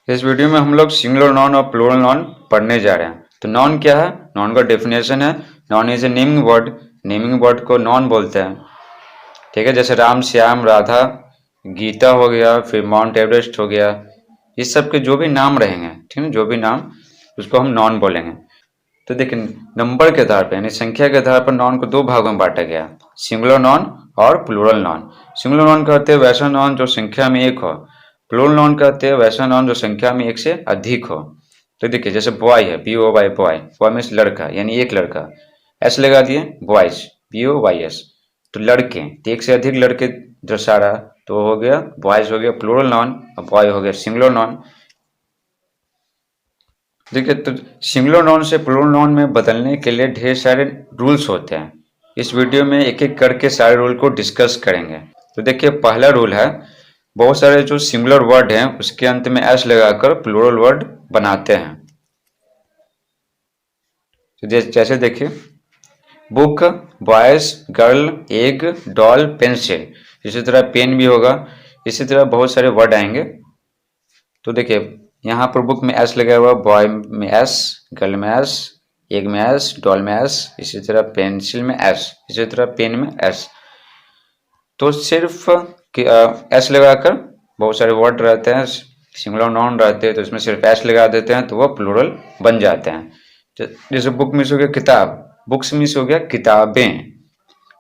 इस वीडियो में हम लोग सिंगुलर नाउन और प्लूरल नाउन पढ़ने जा रहे हैं। तो नाउन क्या है? नाउन का डेफिनेशन है, noun is a naming word. Naming word को नाउन बोलते हैं। ठीक है, जैसे राम, श्याम, राधा, गीता हो गया, फिर माउंट एवरेस्ट हो गया, इस सब के जो भी नाम रहेंगे, ठीक है, जो भी नाम, उसको हम नाउन बोलेंगे। तो देखिए, नंबर के आधार पर यानी संख्या के आधार पर नाउन को दो भागों में बांटा गया, सिंगुलर नाउन और प्लूरल नाउन। सिंगुलर नाउन कहते हैं वैसा नाउन जो संख्या में एक हो। प्लूरल नाउन कहते हैं वैसा नाउन जो संख्या में एक से अधिक हो। तो देखिए, जैसे बॉय है, BOY, बॉय, बॉय मीन्स लड़का, यानी एक लड़का, एस लगा दिए, बॉयज, BOYS, तो लड़के, तो एक से अधिक लड़के दर्शा रहा, तो हो गया बॉयज हो गया प्लूरल नाउन और बॉय हो गया सिंगुलर नाउन। देखिए, तो सिंगुलर नाउन से प्लूरल नाउन में बदलने के लिए ढेर सारे रूल्स होते हैं। इस वीडियो में एक एक करके सारे रूल को डिस्कस करेंगे। तो देखिए, पहला रूल है, बहुत सारे जो सिंगुलर वर्ड हैं उसके अंत में एस लगाकर प्लूरल वर्ड बनाते हैं। तो जैसे देखिए, book, boys, girl, egg, doll, pencil, इसी तरह पेन भी होगा, इसी तरह बहुत सारे वर्ड आएंगे। तो देखिए, यहाँ पर बुक में एस लगा हुआ, बॉय में एस, गर्ल में एस, एग में एस, डॉल में एस, इसी तरह पेंसिल में एस, इसी तरह पेन में एस। तो सिर्फ एस लगाकर बहुत सारे वर्ड रहते हैं, सिंगुलर नाउन रहते हैं, तो इसमें सिर्फ एस लगा देते हैं तो वह प्लूरल बन जाते हैं। जैसे बुक मीन्स हो गया किताब, बुक्स मीन्स हो गया किताबें।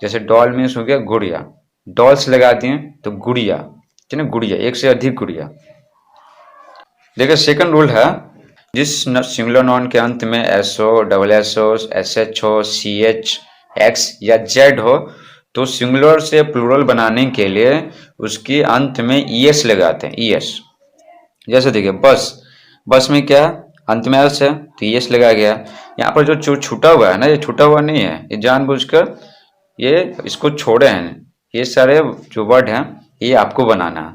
जैसे डॉल मीन्स हो गया गुड़िया, डॉल्स लगा दिए तो गुड़िया, ठीक है, गुड़िया, एक से अधिक गुड़िया। देखिए, सेकंड रूल है, जिस सिंगुलर नाउन के अंत में SO, SSO, SH हो, CH, X या Z हो, तो सिंगुलर से प्लूरल बनाने के लिए उसके अंत में ES लगाते हैं, ES। जैसे देखिए, बस, बस में क्या अंत में S है तो ES लगा गया। यहाँ पर जो छूटा हुआ है ना, ये छूटा हुआ नहीं है, ये जानबूझकर ये इसको छोड़े हैं। ये सारे जो वर्ड हैं ये आपको बनाना है,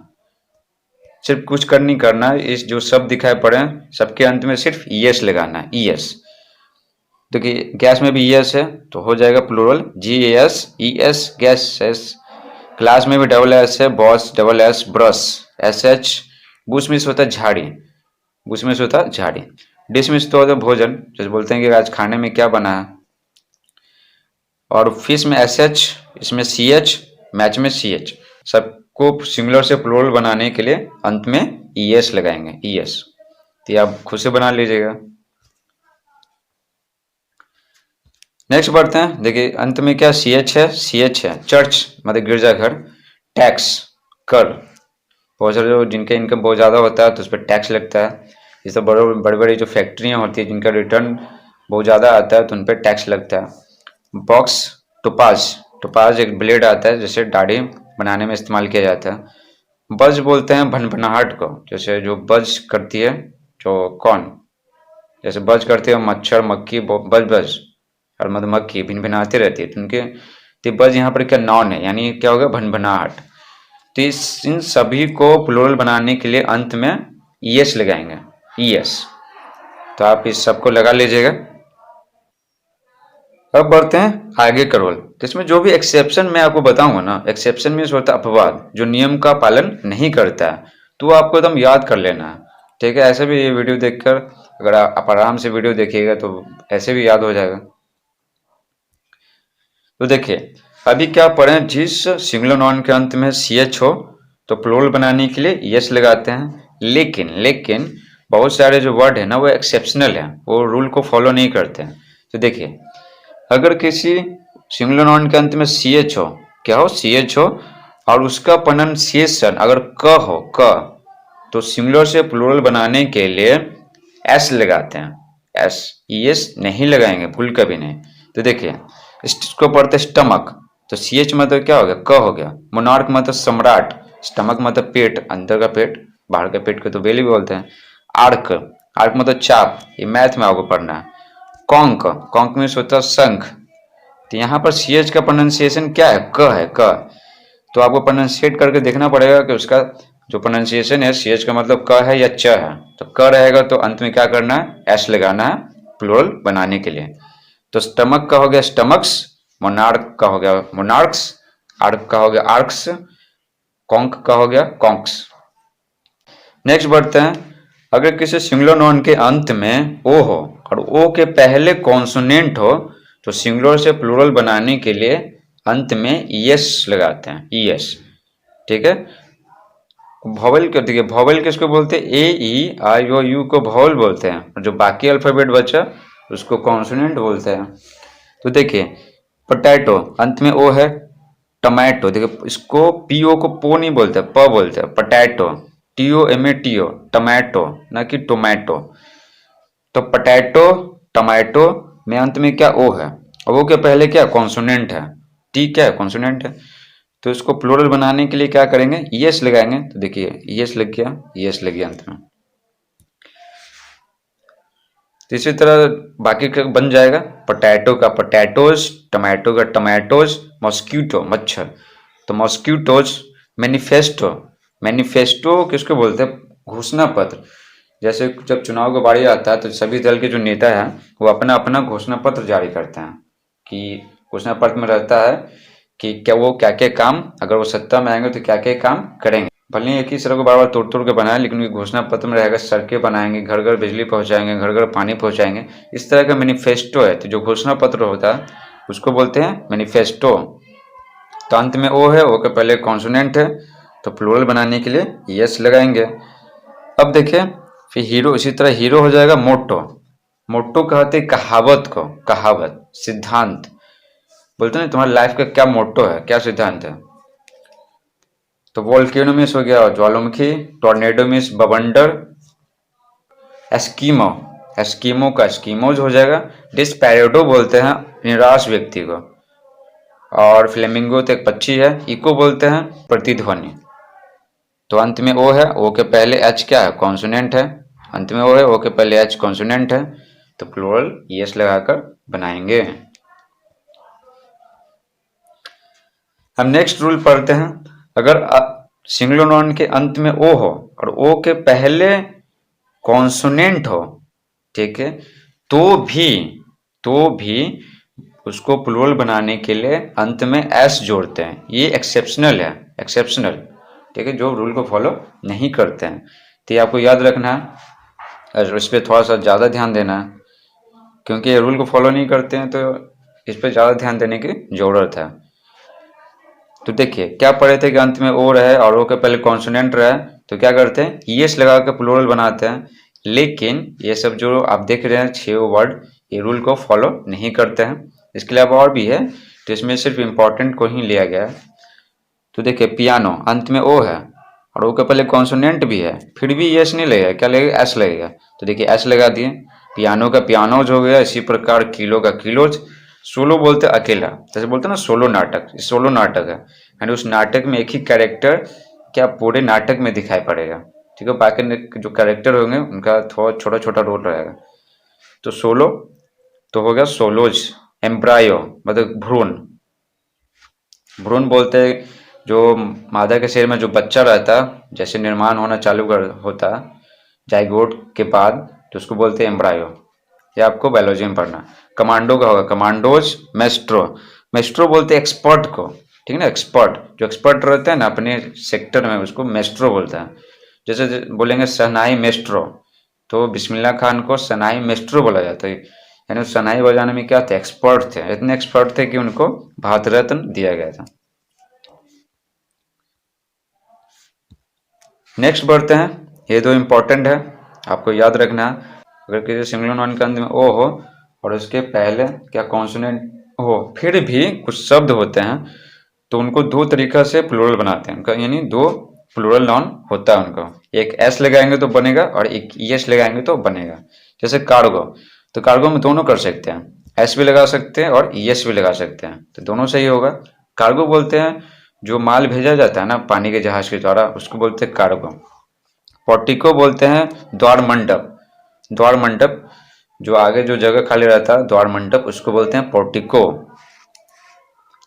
सिर्फ कुछ कर नहीं करना है। इस जो शब्द दिखाई पड़े हैं सबके अंत में सिर्फ ES लगाना है, ES। देखिए, गैस में भी ES है तो हो जाएगा plural GAS, ES, gas. Class में भी SS है, boss, SS, brush, SH। Bush मिस होता है झाड़ी, बुश मिस होता है झाड़ी। डिश मिस तो होता है भोजन, जैसे बोलते हैं कि आज खाने में क्या बना है। और फिश में SH, इसमें CH, मैच में CH। सबको सिंगुलर से प्लूरल बनाने के लिए अंत में ES लगाएंगे, ES। तो आप खुद से बना लीजिएगा। नेक्स्ट बढ़ते हैं। देखिए, अंत में क्या CH है, CH है, चर्च मतलब गिरजाघर, टैक्स, कर, बहुत सारे जो जिनका इनकम बहुत ज़्यादा होता है तो उस पर टैक्स लगता है। ये सब बड़े बड़ी जो फैक्ट्रियाँ होती है जिनका रिटर्न बहुत ज़्यादा आता है तो उन पर टैक्स लगता है। बॉक्स, टोपाज, टोपाज एक ब्लेड आता है जैसे दाढ़ी बनाने में इस्तेमाल किया जाता है। बज बोलते हैं भनभनाहट को, जैसे जो बज करती है, जो कौन, जैसे बज करती है मच्छर, मक्खी, बज बज, और मधुमक्खी भिनभिनाती रहती है, तो उनके, तो बज यहाँ पर क्या नाउन है, यानी क्या होगा, भनभनाहट। तो इन सभी को प्लूरल बनाने के लिए अंत में ES लगाएंगे, ES। तो आप इस सबको लगा लीजिएगा। अब बढ़ते हैं आगे का रूल। तो इसमें जो भी एक्सेप्शन मैं आपको बताऊंगा ना, एक्सेप्शन मीन्स होता है अपवाद, जो नियम का पालन नहीं करता है, तो वो आपको एकदम याद कर लेना है। ठीक है, ऐसे भी ये वीडियो देखकर अगर आप आराम से वीडियो देखिएगा तो ऐसे भी याद हो जाएगा। तो देखिए, अभी क्या पढ़ें, जिस सिंगुलर नाउन के अंत में CH हो तो प्लूरल बनाने के लिए ES लगाते हैं। लेकिन बहुत सारे जो वर्ड है ना वो एक्सेप्शनल है, वो रूल को फॉलो नहीं करते हैं। तो देखिए, अगर किसी सिंगुलर नाउन के अंत में CH हो, क्या हो, CH हो, और उसका प्रोनाउंसिएशन अगर क हो, क, तो सिंगुलर से प्लूरल बनाने के लिए S लगाते हैं, S, ES नहीं लगाएंगे, भूल कभी नहीं। तो देखिए, इसको पढ़ते स्टमक, तो CH मतलब क्या हो गया, क हो गया। मोनार्क मतलब सम्राट, स्टमक मतलब पेट, अंदर का पेट, बाहर का पेट को तो बेली बोलते हैं। आर्क, आर्क मतलब चाप, ये मैथ में आपको पढ़ना है। कॉन्क, कॉन्क मीन्स होता है शंख। तो यहाँ पर CH का प्रोनाउंसिएशन क्या है, क है, क। तो आपको प्रोनाउंसिएट करके देखना पड़ेगा कि उसका जो प्रोनाउंसिएशन है CH का मतलब क है या च है। तो क रहेगा तो अंत में क्या करना है, S लगाना है प्लूरल बनाने के लिए। तो स्टमक का हो गया स्टमक्स, मोनार्क का हो गया मोनार्क्स, आर्क का हो गया आर्क्स, कॉन्क का हो गया कॉन्क्स। नेक्स्ट बढ़ते हैं, अगर किसी सिंगुलर नाउन के अंत में ओ हो और ओ के पहले कॉन्सोनेंट हो तो सिंगुलर से प्लूरल बनाने के लिए अंत में ईएस लगाते हैं, ईएस। ठीक है, वॉवेल को देखिए, वॉवेल किसको बोलते हैं, ए ई आई ओ यू को वॉवेल बोलते हैं, और जो बाकी अल्फाबेट बचा उसको कॉन्सोनेंट बोलते हैं। तो देखिए पोटैटो अंत में ओ है, टमाटो देखिए इसको पीओ को पो नहीं बोलते, प बोलते हैं, potato, T O M A T O, tomato ना कि टोमेटो। तो पोटैटो टमाटो में अंत में क्या ओ है, और वो के पहले क्या कॉन्सोनेंट है, टी क्या है कॉन्सोनेंट है। तो इसको प्लूरल बनाने के लिए क्या करेंगे, ईएस लगाएंगे। तो देखिए ईएस लग गया, ईएस लग गया अंत में। तो इसी तरह बाकी का बन जाएगा, पोटैटो का पोटैटोज, टमाटो का टमाटोज, मॉस्क्यूटो मच्छर तो मॉस्क्यूटोज, मैनिफेस्टो, मैनिफेस्टो किसको बोलते हैं, घोषणा पत्र। जैसे जब चुनाव का बारी आता है तो सभी दल के जो नेता हैं वो अपना अपना घोषणा पत्र जारी करते हैं, कि घोषणा पत्र में रहता है कि क्या वो क्या क्या काम, अगर वो सत्ता में आएंगे तो क्या क्या काम करेंगे। भले ही एक ही सड़क को बार बार तोड़ तोड़ के बनाए, लेकिन घोषणा पत्र में रहेगा सड़कें बनाएंगे, घर घर बिजली पहुंचाएंगे, घर घर पानी पहुंचाएंगे, इस तरह का मैनिफेस्टो है। तो जो घोषणा पत्र होता है उसको बोलते हैं मैनिफेस्टो। तो अंत में ओ है, ओ के पहले कॉन्सोनेंट है, तो प्लूरल बनाने के लिए यस लगाएंगे। अब देखिए फिर हीरो, इसी तरह हीरो हो जाएगा मोटो। मोटो कहते हैं कहावत को, कहावत सिद्धांत बोलते हैं तुम्हारी लाइफ का क्या मोटो है, क्या सिद्धांत है। तो वोल्केनो मीन्स हो गया ज्वालामुखी, टॉर्नेडो मीन्स बवंडर, एस्कीमो, एस्कीमो का एस्कीमोज हो जाएगा, डिस्पैरेडो बोलते हैं निराश व्यक्ति को, और फ्लेमिंगो तो एक पक्षी है, इको बोलते हैं प्रतिध्वनि। तो अंत में ओ है, ओ के पहले एच क्या है कॉन्सोनेंट है, अंत में ओ है, ओ के पहले एच कॉन्सोनेंट है, तो प्लूरल यस लगाकर बनाएंगे। हम नेक्स्ट रूल पढ़ते हैं। अगर सिंगुलर नाउन के अंत में ओ हो और ओ के पहले कॉन्सोनेंट हो, ठीक है, तो भी उसको प्लूरल बनाने के लिए अंत में एस जोड़ते हैं। ये एक्सेप्शनल है, एक्सेप्शनल, ठीक है, जो रूल को फॉलो नहीं करते हैं। तो ये आपको याद रखना है और इस पर थोड़ा सा ज़्यादा ध्यान देना है, क्योंकि ये रूल को फॉलो नहीं करते हैं तो इस पर ज़्यादा ध्यान देने की ज़रूरत है। तो देखिए क्या पढ़े थे कि अंत में ओ रहे और ओ के पहले कॉन्सोनेंट रहे, तो क्या करते हैं ईएस लगा कर प्लूरल बनाते हैं। लेकिन ये सब जो आप देख रहे हैं 6 वर्ड, ये रूल को फॉलो नहीं करते हैं। इसके अलावा और भी है, तो इसमें सिर्फ इम्पोर्टेंट को ही लिया गया है। तो देखिए पियानो अंत में ओ है और ओ के पहले कॉन्सोनेंट भी है, फिर भी ईएस नहीं लगेगा, क्या लगेगा एस लगेगा। तो देखिए एस लगा दिए, पियानो का पियानोज हो गया। इसी प्रकार किलो का किलोज। सोलो बोलते अकेला, जैसे बोलते हैं ना सोलो नाटक, सोलो नाटक है, यानी उस नाटक में एक ही कैरेक्टर क्या पूरे नाटक में दिखाई पड़ेगा, ठीक है, बाकी जो कैरेक्टर होंगे उनका थोड़ा छोटा छोटा रोल रहेगा। तो सोलो तो हो गया सोलोज। एम्ब्रायो मतलब भ्रूण, भ्रूण बोलते हैं जो मादा के शरीर में जो बच्चा रहता है, जैसे निर्माण होना चालू होता है जाइगोट के बाद, तो उसको बोलते हैं एम्ब्रायो। ये आपको बायोलॉजी में पढ़ना। कमांडो का होगा कमांडोज। मेस्ट्रो, मेस्ट्रो बोलते हैं एक्सपर्ट को, ठीक है ना, एक्सपर्ट जो एक्सपर्ट रहते हैं ना अपने सेक्टर में उसको मेस्ट्रो बोलता है। जैसे बोलेंगे शहनाई मेस्ट्रो, तो बिस्मिल्लाह खान को शहनाई मेस्ट्रो बोला जाता है, यानी शहनाई बजाने में क्या थे, एक्सपर्ट थे, इतने एक्सपर्ट थे कि उनको भारत रत्न दिया गया था। नेक्स्ट बढ़ते हैं, ये दो इंपॉर्टेंट है, आपको याद रखना है। अगर किसी सिंगुलर नाउन के अंत में ओ हो और उसके पहले क्या कॉन्सोनेंट हो, फिर भी कुछ शब्द होते हैं तो उनको दो तरीका से प्लूरल बनाते हैं, उनका यानी दो प्लूरल नाउन होता है उनको, एक एस लगाएंगे तो बनेगा और एक ईएस लगाएंगे तो बनेगा। जैसे कार्गो, तो कार्गो में दोनों कर सकते हैं, एस भी लगा सकते हैं और ईएस भी लगा सकते हैं, तो दोनों सही होगा। कार्गो बोलते हैं जो माल भेजा जाता है ना पानी के जहाज के द्वारा, उसको बोलते हैं कार्गो। पोर्टिको बोलते हैं द्वार मंडप, द्वार मंडप जो आगे जो जगह खाली रहता है द्वार मंडप, उसको बोलते हैं पोर्टिको।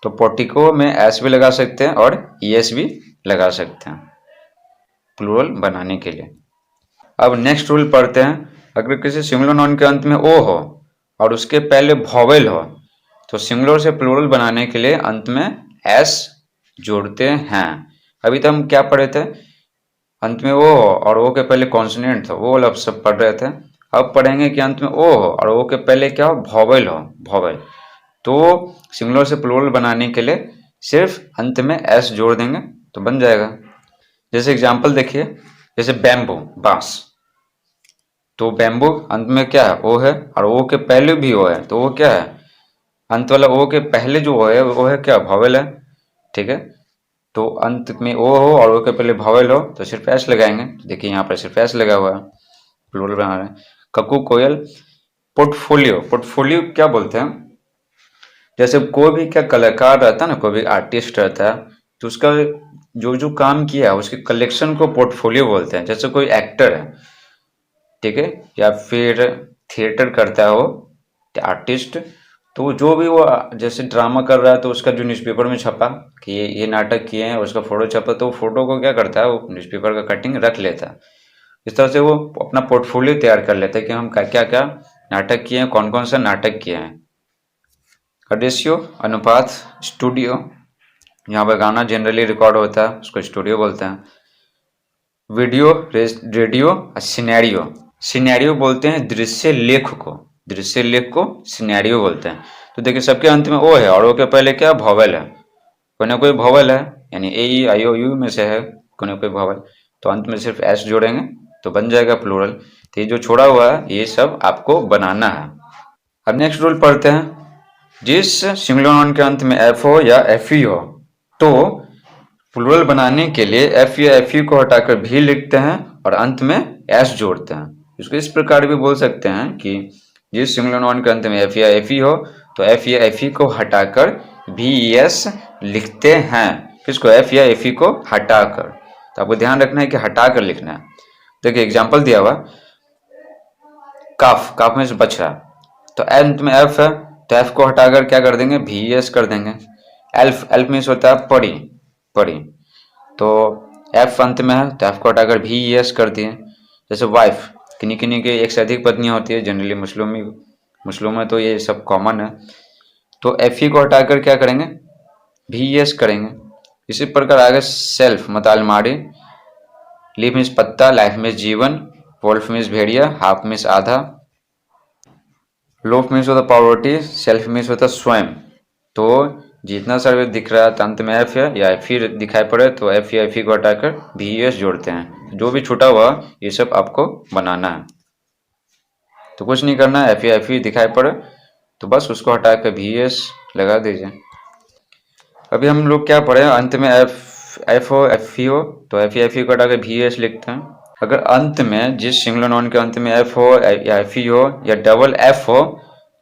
तो पोर्टिको में एस भी लगा सकते हैं और ईएस भी लगा सकते हैं प्लूरल बनाने के लिए। अब नेक्स्ट रूल पढ़ते हैं। अगर किसी सिंगुलर नाउन के अंत में ओ हो और उसके पहले वॉवेल हो, तो सिंगुलर से प्लूरल बनाने के लिए अंत में एस जोड़ते हैं। अभी तो हम क्या पढ़े थे, अंत में ओ हो और ओ के पहले कॉन्सोनेंट था, वो वाला सब पढ़ रहे थे। अब पढ़ेंगे कि अंत में ओ हो और ओ के पहले क्या हो, वॉवेल हो, वॉवेल। तो सिंगुलर से प्लूरल बनाने के लिए सिर्फ अंत में एस जोड़ देंगे तो बन जाएगा। जैसे एग्जांपल देखिए, जैसे बैम्बू, बांस। तो बैम्बू अंत में क्या है, ओ है, और ओ के पहले भी ओ है, तो वो क्या है, अंत वाला ओ के पहले जो ओ है वो है क्या, वॉवेल है। ठीक है, तो अंत में ओ हो और ओ के पहले वॉवेल हो तो सिर्फ एस लगाएंगे। देखिए यहाँ पर सिर्फ एस लगा हुआ है, प्लूरल बना रहे हैं। कक्कू, कोयल। पोर्टफोलियो, पोर्टफोलियो क्या बोलते हैं, जैसे कोई भी क्या कलाकार रहता है ना, कोई भी आर्टिस्ट रहता है, तो उसका जो जो काम किया है उसके कलेक्शन को पोर्टफोलियो बोलते हैं। जैसे कोई एक्टर है, ठीक है, या फिर थिएटर करता है वो आर्टिस्ट, तो जो भी वो जैसे ड्रामा कर रहा है तो उसका जो न्यूज़पेपर में छपा कि ये नाटक किए हैं, उसका फोटो छपा, तो फोटो को क्या करता है, वो न्यूज़पेपर का कटिंग रख लेता है। इस तरह से वो अपना पोर्टफोलियो तैयार कर लेता है कि हम क्या क्या नाटक किए हैं, कौन कौन सा नाटक किए हैं। रेशियो, अनुपात। स्टूडियो, यहाँ पर गाना जनरली रिकॉर्ड होता है उसको स्टूडियो बोलते हैं। Video, radio, scenario. सिनेरियो बोलते हैं दृश्य लेख को, दृश्य लेख को सिनेरियो बोलते हैं। तो देखिए सबके अंत में ओ है और ओ के पहले क्या, वॉवेल है, कोई ना कोई वॉवेल है, यानी ए ई आई ओ यू में से है कोई ना कोई वॉवेल, तो अंत में सिर्फ एस जोड़ेंगे तो बन जाएगा प्लूरल। तो ये जो छोड़ा हुआ है ये सब आपको बनाना है। अब नेक्स्ट रूल पढ़ते हैं। जिस सिंगुलर नाउन के अंत में एफ हो या एफ ई हो, तो प्लूरल बनाने के लिए एफ या एफ ई को हटाकर भी लिखते हैं और अंत में एस जोड़ते हैं। इसको इस प्रकार भी बोल सकते हैं कि जिस सिंगुलर नाउन के अंत में एफ या एफ ई हो तो एफ या एफ ई को हटाकर भी एस लिखते हैं। किसको, एफ या एफ ई को हटाकर। तो आपको ध्यान रखना है कि हटाकर लिखना है। देखिए एग्जाम्पल दिया हुआ, काफ, काफ में से बछड़ा, तो अंत में एफ है तो एफ को हटाकर क्या कर देंगे, भी एस कर देंगे। एल्फ, एल्फ मीन्स होता है परी, परी, तो एफ अंत में है तो एफ को हटाकर भी एस कर दिए। जैसे वाइफ, किन्हीं किन्हीं के एक से अधिक पत्नियां होती है, जनरली मुस्लिम में तो ये सब कॉमन है, तो एफ ई को हटाकर क्या करेंगे, भी एस करेंगे। इसी प्रकार आगे सेल्फ मतलब अलमारी, लीफ मीन्स पत्ता, लाइफ मीन्स जीवन, वोल्फ मीन्स भेड़िया, हाफ मीन्स आधा, लोफ मीन्स होता पॉवर्टी, सेल्फ मीन्स होता स्वयं। तो जितना सारे दिख रहा है अंत में एफ है या एफ ई दिखाई पड़े तो एफ या एफ ई को हटाकर भी एस जोड़ते हैं। जो भी छूटा हुआ ये सब आपको बनाना है, तो कुछ नहीं करना है, एफ या एफ ई दिखाई पड़े तो बस उसको हटाकर भी एस लगा दीजिए। अभी हम लोग क्या पढ़े, अंत में एफ हो एफ ई हो तो एफ या एफ ई को हटाकर भी एस लिखते हैं। अगर अंत में जिस सिंगुलर नाउन के अंत में एफ हो या एफ ई हो या डबल एफ हो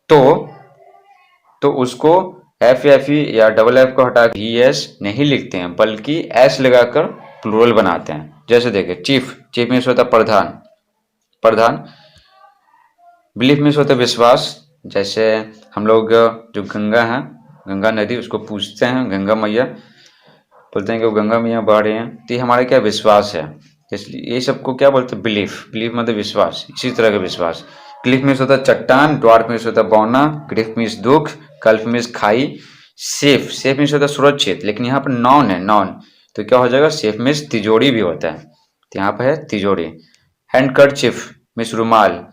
तो उसको एफ या एफ ई या डबल एफ को हटा भी एस नहीं लिखते हैं बल्कि एस लगाकर प्लूरल बनाते हैं। जैसे देखिए चीफ, चीफ मीन्स होता प्रधान, प्रधान। बिलीफ मीन्स होता विश्वास, जैसे हम लोग जो गंगा है, गंगा नदी, उसको पूछते हैं गंगा मैया, बोलते हैं कि वो गंगा मैया बह रहे हैं, तो ये हमारा क्या विश्वास है, इसलिए ये सबको क्या बोलते हैं, बिलीफ, बिलीफ मतलब विश्वास, इसी तरह का विश्वास। क्लिफ मीन्स होता चट्टान, ड्वार्फ मीन्स होता बौना, ग्रिफ मीन्स दुख, कल्फ मीन्स खाई, सेफ, सेफ मीन्स होता सुरक्षित, लेकिन यहाँ पर नॉन है, नॉन, तो क्या हो जाएगा, सेफ मीन्स तिजोरी भी होता है, तो यहाँ पर है तिजोरी। हैंडकरचिफ मीन्स रुमाल,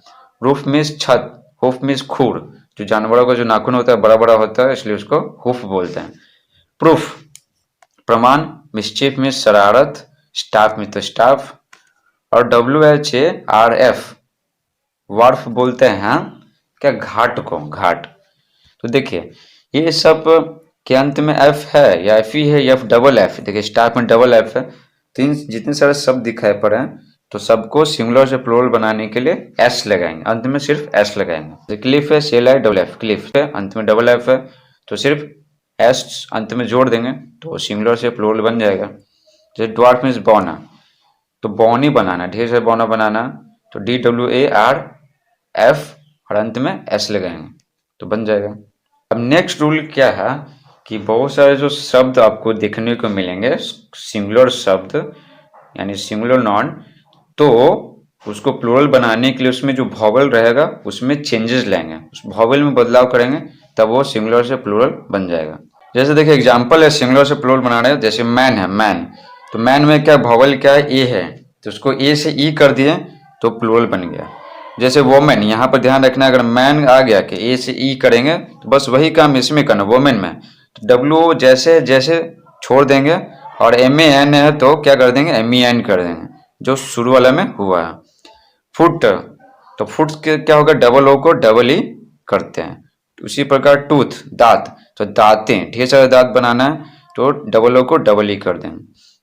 रूफ मीन्स छत, हुफ मीन्स खूर, जो जानवरों का जो नाखून होता है बड़ा बड़ा होता है इसलिए उसको हुफ बोलते हैं। प्रूफ, प्रमाण, मिस्चिफ मीन्स शरारत, स्टाफ मीन्स स्टाफ, और WHARF वार्फ बोलते हैं क्या, घाट को, घाट। तो देखिए ये सब के अंत में एफ है या एफ ई है या डबल एफ, देखिए स्टाफ में डबल एफ है, तो इन जितने सारे शब्द दिखाई पड़े हैं तो सबको सिंगुलर से प्लूरल बनाने के लिए एस लगाएंगे, अंत में सिर्फ एस लगाएंगे। क्लिफ है, सेल है, डबल एफ, क्लिफ है, अंत में डबल एफ है तो सिर्फ एस अंत में जोड़ देंगे तो सिंगुलर से प्लूरल बन जाएगा। जैसे ड्वार्फ मीन्स बौना, तो बौनी बनाना, ढेर सारे बौना बनाना, तो DWARF और अंत में एस लगाएंगे तो बन जाएगा। अब नेक्स्ट रूल क्या है कि बहुत सारे जो शब्द आपको देखने को मिलेंगे सिंगुलर शब्द यानी सिंगुलर नाउन, तो उसको प्लूरल बनाने के लिए उसमें जो वॉवेल रहेगा उसमें चेंजेस लाएंगे, उस वॉवेल में बदलाव करेंगे तब वो सिंगुलर से प्लूरल बन जाएगा। जैसे देखिए एग्जाम्पल है सिंगुलर से प्लूरल बना रहे हैं, जैसे मैन है, मैन, तो मैन में क्या वॉवेल क्या है, ए है, तो उसको ए से ई कर दिए तो प्लूरल बन गया। जैसे वोमेन, यहाँ पर ध्यान रखना, अगर मैन आ गया कि ए से ई करेंगे तो बस वही काम इसमें करना, वोमेन में तो डब्ल्यू जैसे जैसे छोड़ देंगे, और एम ए एन है तो क्या कर देंगे, एम ई एन कर देंगे, जो शुरू वाला में हुआ है। फुट, तो फुट के क्या होगा, डबल ओ को डबल ई करते हैं। उसी प्रकार टूथ, दांत, तो दांतें, ढेर सारे दांत बनाना है तो डबल ओ को डबल ई कर देंगे।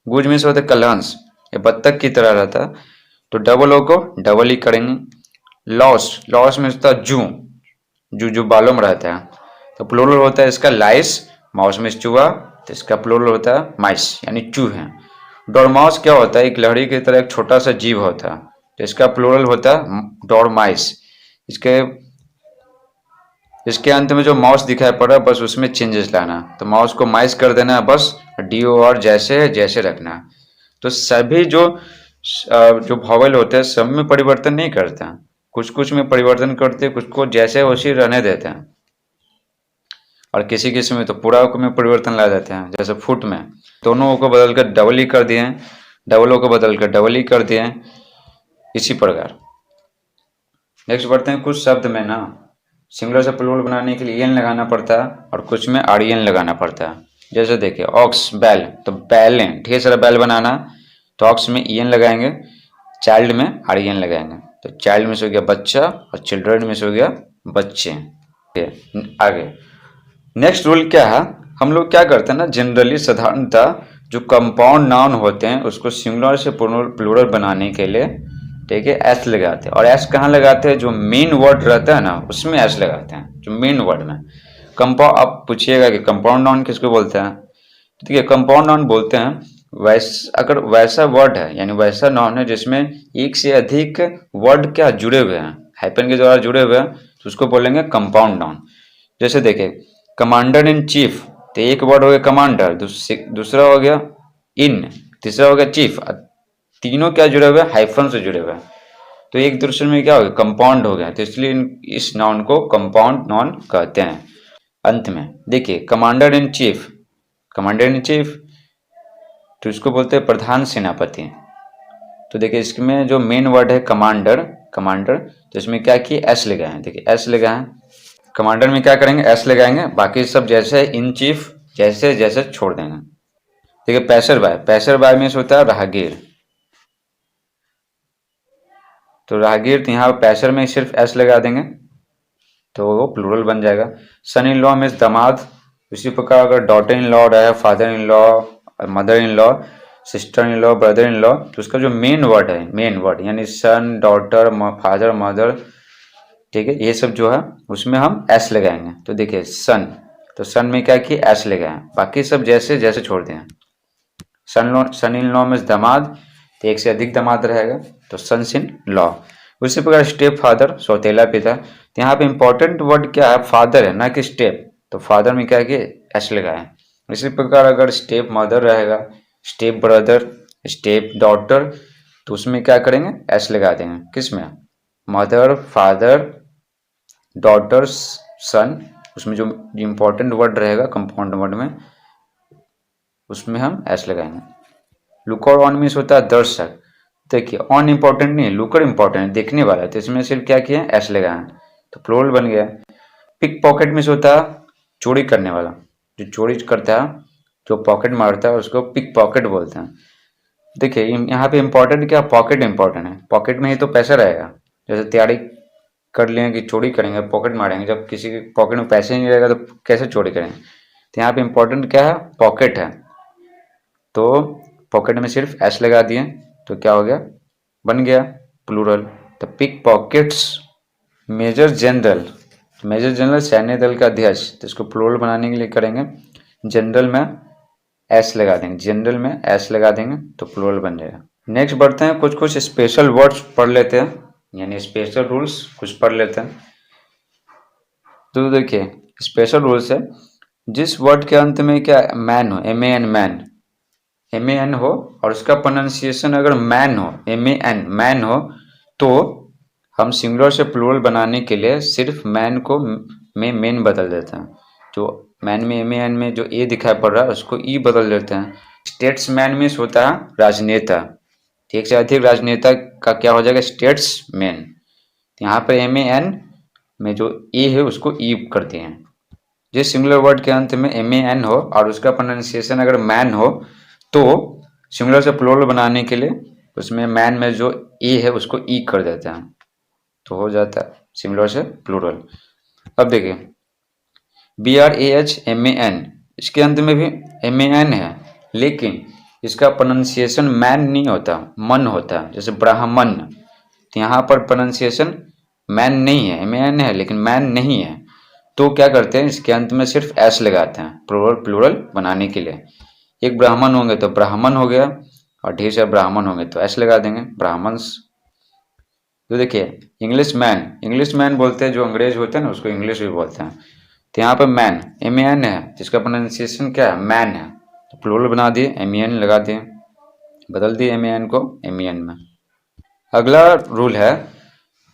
गुज में से होते कलहंस, ये बत्तख की तरह रहता है तो डबल ओ को डबल ई करेंगे। लॉस, लॉस में होता है जू, जू जो बालों में रहता है तो प्लूरल होता है इसका लाइस, माउस में चूहा तो इसका प्लूरल होता है माइस यानी चूहे। डोरमाउस क्या होता है, एक लहड़ी की तरह एक छोटा सा जीव होता है तो इसका प्लूरल होता है डोरमाइस। इसके अंत में जो माउस दिखाई पड़ रहा है बस उसमें चेंजेस लाना, तो माउस को माइस कर देना है बस, डी ओ और जैसे जैसे रखना है। तो सभी जो वॉवेल होते हैं सब में परिवर्तन नहीं करते हैं, कुछ कुछ में परिवर्तन करते हैं, कुछ को जैसे वैसे रहने देते हैं, और किसी किसी में तो पूरा में परिवर्तन ला देते हैं। जैसे फुट में दोनों को बदल कर डबल ई कर दिए, डबल ओ को बदल कर डबल ई कर दिए, इसी प्रकार। नेक्स्ट बढ़ते हैं, कुछ शब्द में ना सिंगुलर से प्लूरल बनाने के लिए एन लगाना पड़ता है और कुछ में आर एन लगाना पड़ता है। जैसे देखिए ऑक्स, बैल, तो बैलें, ढेर सारा बैल बनाना तो ऑक्स में ई एन लगाएंगे, चाइल्ड में आर एन लगाएंगे, तो चाइल्ड में से हो गया बच्चा और चिल्ड्रन में से हो गया बच्चे। आगे नेक्स्ट रूल क्या है, हम लोग क्या करते हैं ना, जनरली साधारणतः जो कंपाउंड नाउन होते हैं उसको सिंगुलर से प्लूरल बनाने के लिए, ठीक है, एस लगाते हैं। और एस कहाँ लगाते हैं, जो मेन वर्ड रहता है ना उसमें एस लगाते हैं, जो मेन वर्ड में। कंपाउंड, आप पूछिएगा कि कंपाउंड नाउन किसको बोलते हैं, ठीक है, कंपाउंड नाउन बोलते हैं अगर वैसा वर्ड है, यानी वैसा नाउन है जिसमें एक से अधिक वर्ड क्या जुड़े हुए हैं, हाइपन के द्वारा जुड़े हुए हैं, तो उसको बोलेंगे कंपाउंड नाउन। जैसे देखिए कमांडर इन चीफ, तो एक वर्ड हो गया कमांडर, दूसरा हो गया इन, तीसरा हो गया चीफ, तीनों क्या जुड़े हुए हैं, हाइफन से जुड़े हुए हैं, तो एक दूसरे में क्या हो गया, कंपाउंड हो गया, तो इसलिए इस नाउन को कंपाउंड नाउन कहते हैं। अंत में देखिए commander in chief, commander in chief तो इसको बोलते हैं प्रधान सेनापति। तो देखिए इसमें जो मेन वर्ड है कमांडर, कमांडर, तो इसमें क्या किए, एस लगाए हैं, देखिए एस लगाए हैं, कमांडर में क्या करेंगे, एस लगाएंगे, बाकी सब जैसे इन चीफ जैसे जैसे छोड़ देंगे। देखिए पैसर बाय, पैसर बाय में होता है राहगीर, तो राहगीर, तो यहाँ पैसर में सिर्फ एस लगा देंगे तो वो प्लूरल बन जाएगा। सन इन लॉ में दामाद, उसी प्रकार अगर डॉटर इन लॉ रहे, father in law, mother in law, sister in law, brother in law, तो उसका जो मेन वर्ड है, मेन वर्ड यानी सन, डॉटर, फादर, मदर, ठीक है, ये सब जो है उसमें हम एस लगाएंगे। तो देखिए सन, तो सन में क्या किया, एस लगाए, बाकी सब जैसे जैसे छोड़ दें। सन इन लॉ में दामाद, तो एक से अधिक दामाद रहेगा तो सन्स इन लॉ। उसी प्रकार स्टेप फादर, सौतेला पिता, तो यहाँ पे इंपॉर्टेंट वर्ड क्या है, फादर है ना कि स्टेप, तो फादर में क्या किया, एस लगाए। इसी प्रकार अगर स्टेप मदर रहेगा, स्टेप ब्रदर, स्टेप डॉटर, तो उसमें क्या करेंगे, एस लगा देंगे, किसमें, मदर, फादर, डॉटर, सन, उसमें जो इंपॉर्टेंट वर्ड रहेगा कंपाउंड वर्ड में उसमें हम एस लगाएंगे। लुकर ऑन मीन्स होता है दर्शक, देखिए ऑन इंपॉर्टेंट नहीं है, लुकर इंपॉर्टेंट है, देखने वाला है, तो इसमें सिर्फ क्या किया, एस लगाए, तो प्लूरल बन गया। पिक पॉकेट मीन्स होता है चोरी करने वाला, जो चोरी करता है, जो पॉकेट मारता है उसको पिक पॉकेट बोलते हैं। देखिए यहाँ पे इंपॉर्टेंट क्या, पॉकेट इंपॉर्टेंट है, पॉकेट में ही तो पैसा रहेगा। जैसे तैयारी कर लें कि चोरी करेंगे, पॉकेट मारेंगे, जब किसी के पॉकेट में पैसे नहीं रहेगा तो कैसे चोरी करेंगे, तो यहाँ पे इंपॉर्टेंट क्या है, पॉकेट है, तो पॉकेट में सिर्फ एस लगा दिए तो क्या हो गया, बन गया प्लूरल। तो pickpockets. Major general, major general सैन्य दल का अध्यक्ष, तो इसको प्लूरल बनाने के लिए करेंगे जनरल में एस लगा देंगे, जनरल में एस लगा देंगे तो प्लूरल बन जाएगा। नेक्स्ट बढ़ते हैं, कुछ कुछ स्पेशल वर्ड्स पढ़ लेते हैं, यानी स्पेशल रूल्स कुछ पढ़ लेते हैं। तो देखिए स्पेशल रूल्स है, जिस वर्ड के अंत में क्या मैन हो, M A N, man, M A N हो, और उसका प्रोनाउंसिएशन अगर मैन हो, एम ए एन, मैन हो, तो हम सिंगुलर से प्लूरल बनाने के लिए सिर्फ मैन को में मेन बदल देते हैं। जो मैन में एम ए एन में जो ए दिखाई पड़ रहा है उसको ई बदल देते हैं। स्टेट्समैन मीन्स होता है राजनेता, एक से अधिक राजनेता का क्या हो जाएगा, स्टेट्समैन। यहाँ पर MAN में जो ए है उसको ई करते हैं। जिस सिंगुलर वर्ड के अंत में MAN हो और उसका प्रोनाउंसिएशन अगर मैन हो तो सिंगुलर से प्लूरल बनाने के लिए उसमें मैन में जो ए है उसको ई कर देते हैं, तो हो जाता है सिंगुलर से प्लूरल। अब देखिए BRAHMAN, इसके अंत में भी MAN है, लेकिन इसका प्रोनाउंसिएशन मैन नहीं होता, मन होता है, जैसे ब्राह्मण। तो यहाँ पर प्रोनाउंसिएशन मैन नहीं है, MAN है लेकिन मैन नहीं है, तो क्या करते हैं इसके अंत में सिर्फ एस लगाते हैं प्लूरल बनाने के लिए। एक ब्राह्मण होंगे तो ब्राह्मण हो गया, और ढेर सारे ब्राह्मण होंगे तो एस लगा देंगे, ब्राह्मण्स। तो देखिए इंग्लिश मैन बोलते हैं, जो अंग्रेज होते हैं ना उसको इंग्लिश भी बोलते हैं। तो यहाँ पर मैन MAN है, जिसका प्रोनाउंसिएशन क्या है, मैन है, तो प्लूरल बना दिए, MEN लगा दिए, बदल दिए MAN को MEN में। अगला रूल है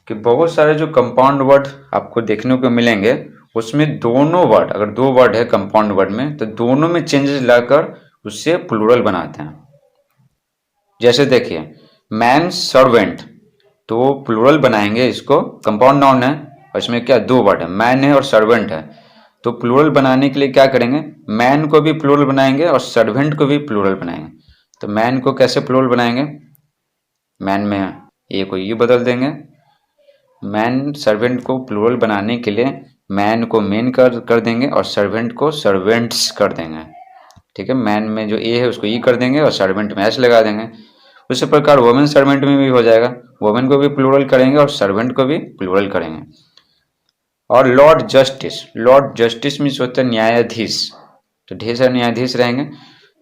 कि बहुत सारे जो कंपाउंड वर्ड आपको देखने को मिलेंगे उसमें दोनों वर्ड, अगर दो वर्ड है कंपाउंड वर्ड में, तो दोनों में चेंजेस लाकर उससे प्लूरल बनाते हैं। जैसे देखिए मैन सर्वेंट, तो प्लूरल बनाएंगे इसको, कंपाउंड नाउन है और इसमें क्या दो वर्ड है, मैन है और सर्वेंट है, तो प्लूरल बनाने के लिए क्या करेंगे, मैन को भी प्लूरल बनाएंगे और सर्वेंट को भी प्लूरल बनाएंगे। तो मैन को कैसे प्लूरल बनाएंगे, मैन में ए को ये बदल देंगे। मैन सर्वेंट को प्लूरल बनाने के लिए मैन को मेन कर देंगे और सर्वेंट को सर्वेंट्स कर देंगे, ठीक है। मैन में जो ए है उसको ई कर देंगे और सर्वेंट में एस लगा देंगे। उसी प्रकार वुमेन सर्वेंट में भी हो जाएगा, वुमेन को भी प्लूरल करेंगे और सर्वेंट को भी प्लूरल करेंगे। और लॉर्ड जस्टिस मीन्स होता है न्यायाधीश, तो ढेर सारे न्यायाधीश रहेंगे,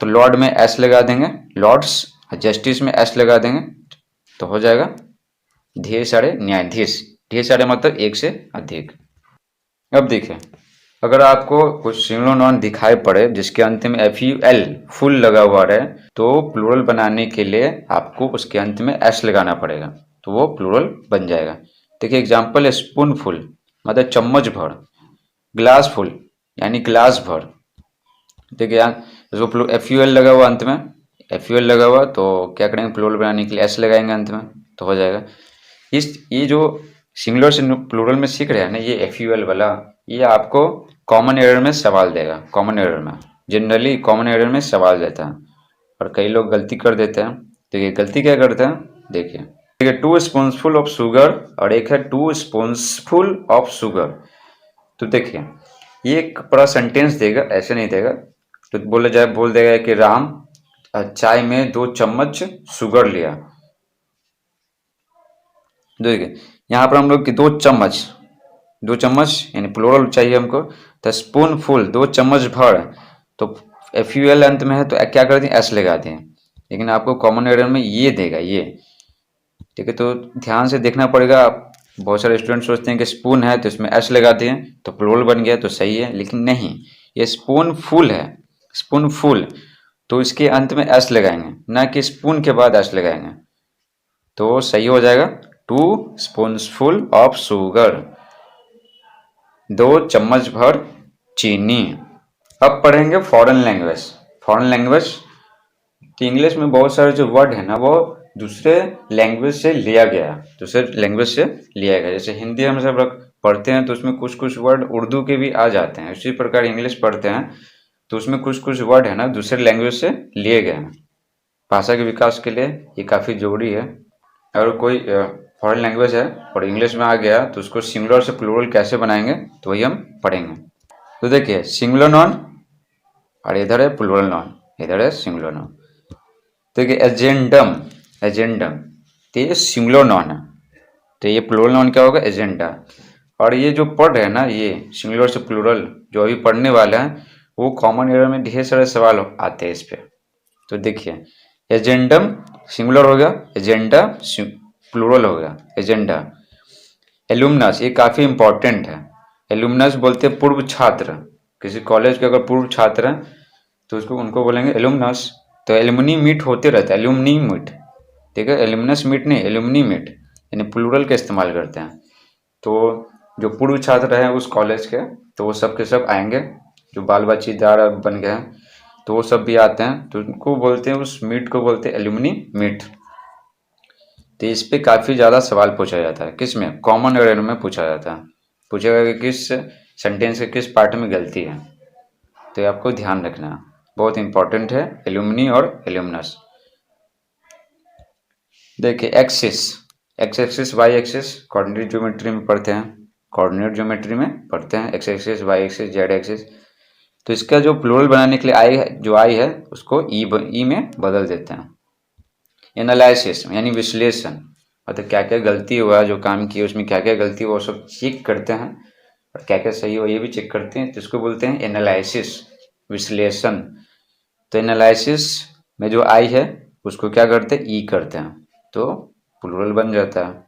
तो लॉर्ड में एस लगा देंगे, लॉर्ड्स, जस्टिस में एस लगा देंगे, तो हो जाएगा ढेर सारे न्यायाधीश। ढेर सारे मतलब एक से अधिक। अब देखिए अगर आपको कुछ सिंगुलर नाउन दिखाई पड़े जिसके अंत में FUL फुल लगा हुआ रहे, तो प्लूरल बनाने के लिए आपको उसके अंत में एस लगाना पड़ेगा, तो वो प्लूरल बन जाएगा। देखिए एग्जाम्पल है स्पून फुल मतलब चम्मच भर, ग्लास फुल यानी गिलास भर। देखिए यहाँ जो FUL लगा हुआ अंत में, FUL लगा हुआ तो क्या करेंगे, प्लूरल बनाने के लिए एस लगाएंगे अंत में, तो हो जाएगा। ये जो सिंगुलर से प्लूरल में सीख रहे हैं ना, ये FUL वाला, ये आपको कॉमन एरर में सवाल देगा। कॉमन एरर में जनरली कॉमन एरर में सवाल देता है और कई लोग गलती कर देते हैं। देखिए गलती क्या करते हैं, देखिए 2 स्पूनफुल ऑफ शुगर और एक है 2 स्पूनफुल ऑफ शुगर। तो देखिए ये एक पूरा सेंटेंस देगा, ऐसे नहीं देगा, तो बोल देगा कि राम चाय में 2 चम्मच शुगर लिया। देखिए यहाँ पर हम लोग की 2 चम्मच यानी प्लूरल चाहिए हमको, तो स्पून फुल 2 चम्मच भर, तो FUL अंत में है तो क्या कर दें, एस लगा दें, लेकिन आपको कॉमन एरर में ये देगा ये, ठीक है। तो ध्यान से देखना पड़ेगा। बहुत सारे स्टूडेंट सोचते हैं कि स्पून है तो इसमें एस लगा दें तो प्लूरल बन गया तो सही है, लेकिन नहीं, ये स्पून फुल है, स्पून फुल, तो इसके अंत में एस लगाएंगे, ना कि स्पून के बाद एस लगाएंगे, तो सही हो जाएगा 2 स्पूनफुल ऑफ शुगर, 2 चम्मच भर चीनी। अब पढ़ेंगे फॉरेन लैंग्वेज। तो इंग्लिश में बहुत सारे जो वर्ड है ना वो दूसरे लैंग्वेज से लिया गया, जैसे हिंदी हम सब पढ़ते हैं तो उसमें कुछ वर्ड उर्दू के भी आ जाते हैं, उसी प्रकार इंग्लिश पढ़ते हैं तो उसमें कुछ वर्ड है ना दूसरे लैंग्वेज से लिए गए हैं। भाषा के विकास के लिए ये काफ़ी जरूरी है। अगर कोई फॉरेन लैंग्वेज है और इंग्लिश में आ गया तो उसको सिंगुलर से प्लूरल कैसे बनाएंगे तो वही हम पढ़ेंगे। तो देखिए सिंगुलर नाउन और इधर है प्लूरल नाउन, इधर है सिंगुलर नाउन। देखिए एजेंडम तो ये सिंगुलर नाउन है, तो ये प्लूरल नाउन क्या होगा, एजेंडा। और ये जो पढ़ रहे हैं ना ये सिंगुलर से प्लूरल जो अभी पढ़ने वाले हैं वो कॉमन एरर में ढेर सारे सवाल आते हैं इस पे। तो देखिए एजेंडम सिंगुलर हो गया, एजेंडा प्लूरल हो गया, एजेंडा। एलुमनस ये काफ़ी इंपॉर्टेंट है, एलुमनस बोलते हैं पूर्व छात्र, किसी कॉलेज के अगर पूर्व छात्र हैं तो उनको बोलेंगे एलुमनस। तो एलुमनी मीट होते रहता है, एलुमनी मीट, ठीक है, एलुमनस मीट नहीं, एलुमनी मीट यानी प्लूरल का इस्तेमाल करते हैं। तो जो पूर्व छात्र हैं उस कॉलेज के तो वो सब के सब आएंगे, जो बाल बच्चीदार बन गए हैं तो वो सब भी आते हैं, तो उनको बोलते हैं, उस मीट को बोलते हैं एलुमनी मीट। तो इस पे काफ़ी ज़्यादा सवाल पूछा जाता है, किस में, कॉमन एरर में पूछा जाता है। पूछेगा कि किस सेंटेंस के किस पार्ट में गलती है, तो ये आपको ध्यान रखना, बहुत इंपॉर्टेंट है, एल्यूमिनी और एल्यूमिनस। देखिए axis, X axis Y axis coordinate geometry में पढ़ते हैं, कोऑर्डिनेट ज्योमेट्री में पढ़ते हैं, X axis Y axis Z axis. तो इसका जो प्लूरल बनाने के लिए आई है, जो आई है उसको ई में बदल देते हैं। एनालिसिस यानी विश्लेषण, मतलब क्या क्या गलती हुआ, जो काम किया उसमें क्या क्या गलती हुआ, वो सब चेक करते हैं, और क्या क्या सही हुआ ये भी चेक करते हैं, तो इसको बोलते हैं एनालिसिस, विश्लेषण। तो एनालिसिस में जो आई है उसको क्या करते हैं, ई करते हैं, तो प्लूरल बन जाता है।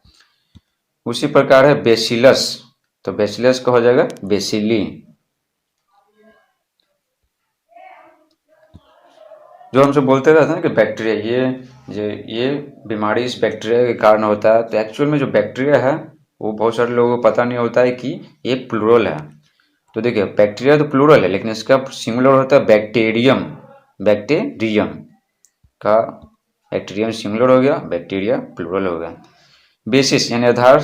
उसी प्रकार है बेसिलस, तो बेसिलस का हो जाएगा बेसिली। जो हमसे बोलते रहते हैं ना कि बैक्टीरिया ये बीमारी इस बैक्टीरिया के कारण होता है, तो एक्चुअल में जो बैक्टीरिया है वो बहुत सारे लोगों को पता नहीं होता है कि ये प्लूरल है। तो देखिए बैक्टीरिया तो प्लूरल है, लेकिन इसका सिंगुलर होता है बैक्टीरियम, बैक्टीरियम का, बैक्टीरियम सिंगुलर हो गया, बैक्टीरिया प्लूरल हो गया। बेसिस यानी आधार,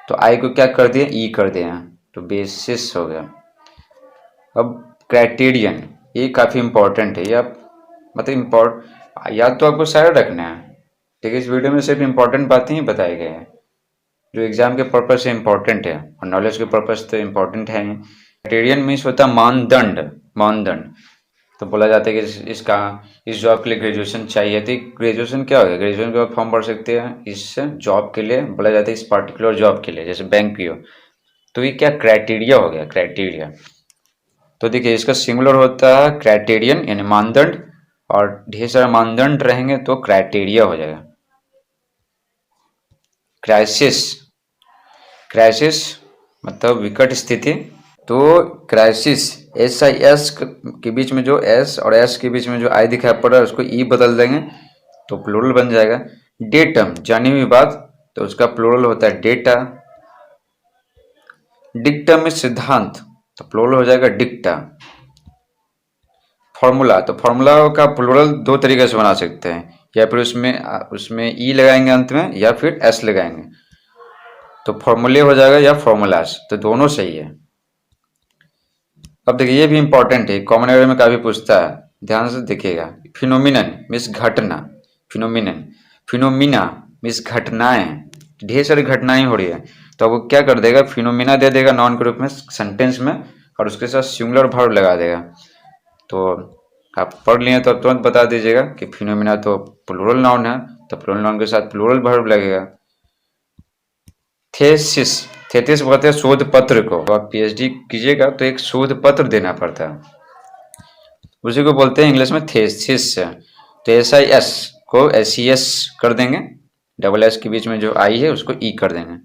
तो आई को क्या कर दिया, ई कर दिया, तो बेसिस हो गया। अब क्राइटेरियन, ये काफ़ी इंपॉर्टेंट है, ये आप मतलब याद तो आपको सारे रखना है, ठीक है। इस वीडियो में सिर्फ इंपॉर्टेंट बातें ही बताई गई हैं जो एग्जाम के पर्पज से इम्पोर्टेंट है, और नॉलेज के पर्पज से इम्पोर्टेंट है। क्राइटेरियन मीन्स होता है मानदंड, मानदंड। तो बोला जाता है कि इसका इस जॉब के लिए ग्रेजुएशन चाहिए, तो ग्रेजुएशन क्या हो गया, ग्रेजुएशन के बाद फॉर्म भर सकते हैं इस जॉब के लिए, बोला जाता है इस पर्टिकुलर जॉब के लिए, जैसे बैंक पीओ। तो ये क्या क्राइटेरिया हो गया, क्राइटेरिया। तो देखिए इसका सिंगुलर होता है क्राइटेरियन यानी मानदंड, और ढेर सारे मानदंड रहेंगे तो क्राइटेरिया हो जाएगा। क्राइसिस, क्राइसिस मतलब विकट स्थिति। तो क्राइसिस, एस आई एस के बीच में जो एस और एस के बीच में जो आई दिखाई पड़ रहा है उसको ई बदल देंगे तो प्लूरल बन जाएगा। डेटम जानी हुई बात, तो उसका प्लूरल होता है डेटा। डिक्टम में सिद्धांत, तो प्लूरल हो जाएगा डिक्टा। फॉर्मूला, तो फॉर्मूला का प्लूरल दो तरीके से बना सकते हैं, या फिर उसमें उसमें ई लगाएंगे अंत में, या फिर एस लगाएंगे, तो फॉर्मूले हो जाएगा या फॉर्मूलास, तो दोनों सही है। अब देखिए ये भी इंपॉर्टेंट है, कॉमन एरिया में काफी पूछता है, ध्यान से देखिएगा। फिनोमिनन मीन्स घटना, फिनोमिनन, फिनोमिना मीन्स घटनाएं, ढेर सारी घटनाएं हो रही है, तो अब वो क्या कर देगा, फिनोमिना दे देगा नॉन के रूप में सेंटेंस में, और उसके साथ सिंगुलर वर्ब लगा देगा। तो आप पढ़ लिए तो तुरंत बता दीजिएगा कि फिनोमिना तो प्लूरल नाउन है, तो प्लूरल नाउन के साथ प्लूरल वर्ब लगेगा। थेसिस, थेसिस बोलते हैं शोध पत्र को, तो आप पीएचडी कीजिएगा तो एक शोध पत्र देना पड़ता है, उसी को बोलते हैं इंग्लिश में थेसिस। तो एस आई एस को एस ई एस कर देंगे, डबल एस के बीच में जो आई है उसको ई कर देंगे।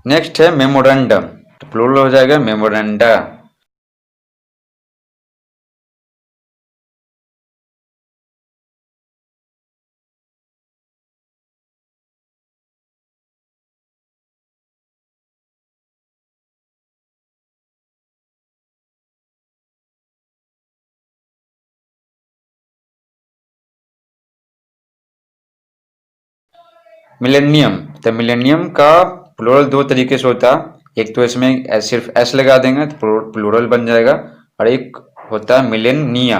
नेक्स्ट है मेमोरेंडम, तो प्लूरल हो जाएगा मेमोरेंडा। मिलेनियम, तो मिलेनियम का प्लूरल दो तरीके से होता है, एक तो इसमें सिर्फ एस लगा देंगे तो प्लूरल बन जाएगा, और एक होता है millennia,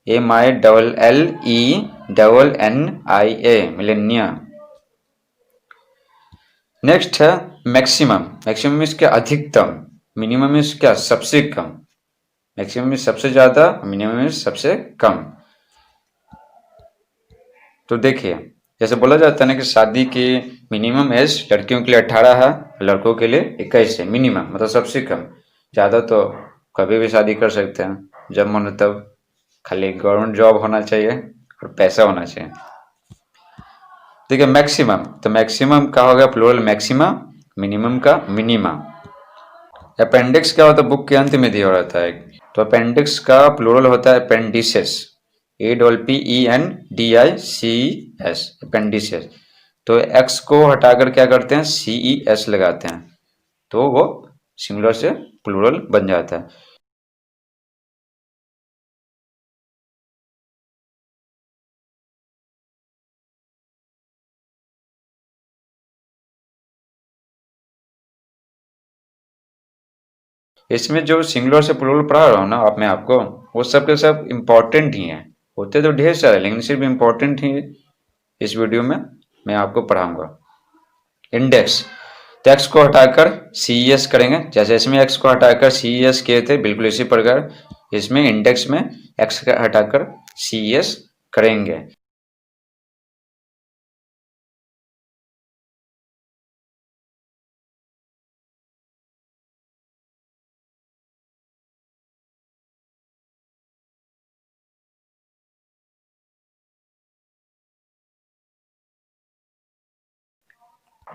M I double L E double N I A, millennia. Next है मैक्सिमम, मैक्सिमम मीन्स क्या, अधिकतम, मिनिमम मीन्स क्या, सबसे कम, मैक्सिमम मीन्स सबसे ज्यादा, मिनिमम मीन्स सबसे कम। तो देखिए जैसे बोला जाता है ना कि शादी की मिनिमम एज लड़कियों के लिए 18 है, लड़कों के लिए 21 है, मिनिमम मतलब सबसे कम। ज़्यादा तो कभी भी शादी कर सकते हैं जब मन हो तब, खाली गवर्नमेंट जॉब होना चाहिए और पैसा होना चाहिए। देखिए मैक्सिमम, तो मैक्सिमम का होगा प्लूरल मैक्सिमा, मिनिमम का मिनिमा। अपेंडिक्स क्या होता है, बुक के अंत में दिया रहता है, तो अपेंडिक्स का प्लूरल होता है appendices, A double P E N D I C E, appendices. तो एक्स को हटाकर क्या करते हैं, सी ई एस लगाते हैं, तो वो सिंगुलर से प्लूरल बन जाता है। इसमें जो सिंगुलर से प्लूरल पढ़ा रहा हूँ ना आप, मैं आपको वो सब के सब इम्पोर्टेंट ही हैं, होते तो ढेर सारे लेकिन सिर्फ इम्पोर्टेंट ही इस वीडियो में मैं आपको पढ़ाऊंगा। इंडेक्स, तो एक्स को हटाकर सी एस करेंगे, जैसे इसमें एक्स को हटाकर सी एस किए थे, बिल्कुल इसी प्रकार इसमें इंडेक्स में एक्स का हटाकर सी एस करेंगे।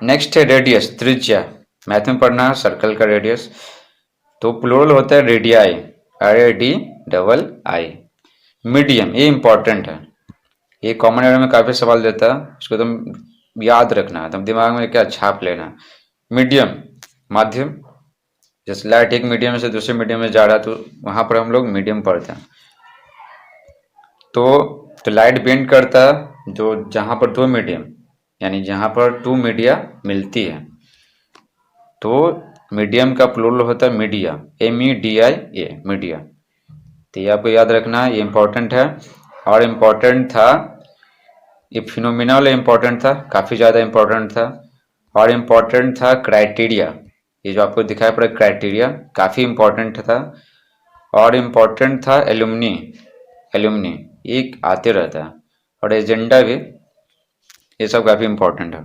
नेक्स्ट है रेडियस, त्रिज्या। मैथ में पढ़ना है सर्कल का रेडियस, तो प्लूरल होता है रेडियाई, RADII। मीडियम, ये इंपॉर्टेंट है, ये कॉमन एरिया में काफी सवाल देता है, इसको तुम याद रखना है, तुम दिमाग में क्या छाप लेना। मीडियम, माध्यम, जैसे लाइट एक मीडियम से दूसरे मीडियम में जा रहा है तो वहां पर हम लोग मीडियम पढ़ते हैं। तो लाइट बेंड करता है जो जहां पर दो मीडियम, यानी जहां पर टू मीडिया मिलती है, तो मीडियम का प्लूरल होता है मीडिया, MEDIA, मीडिया। तो ये आपको याद रखना है, ये इंपॉर्टेंट है। और इम्पोर्टेंट था ये फिनोमिनल, इम्पोर्टेंट था, काफी ज्यादा इम्पोर्टेंट था। और इम्पोर्टेंट था क्राइटेरिया, ये जो आपको दिखाई पड़ा क्राइटेरिया काफी इम्पोर्टेंट था। और इम्पोर्टेंट था एलुमनी, एलुमनी एक आते रहता है, और एजेंडा भी, ये सब काफी इम्पोर्टेंट है।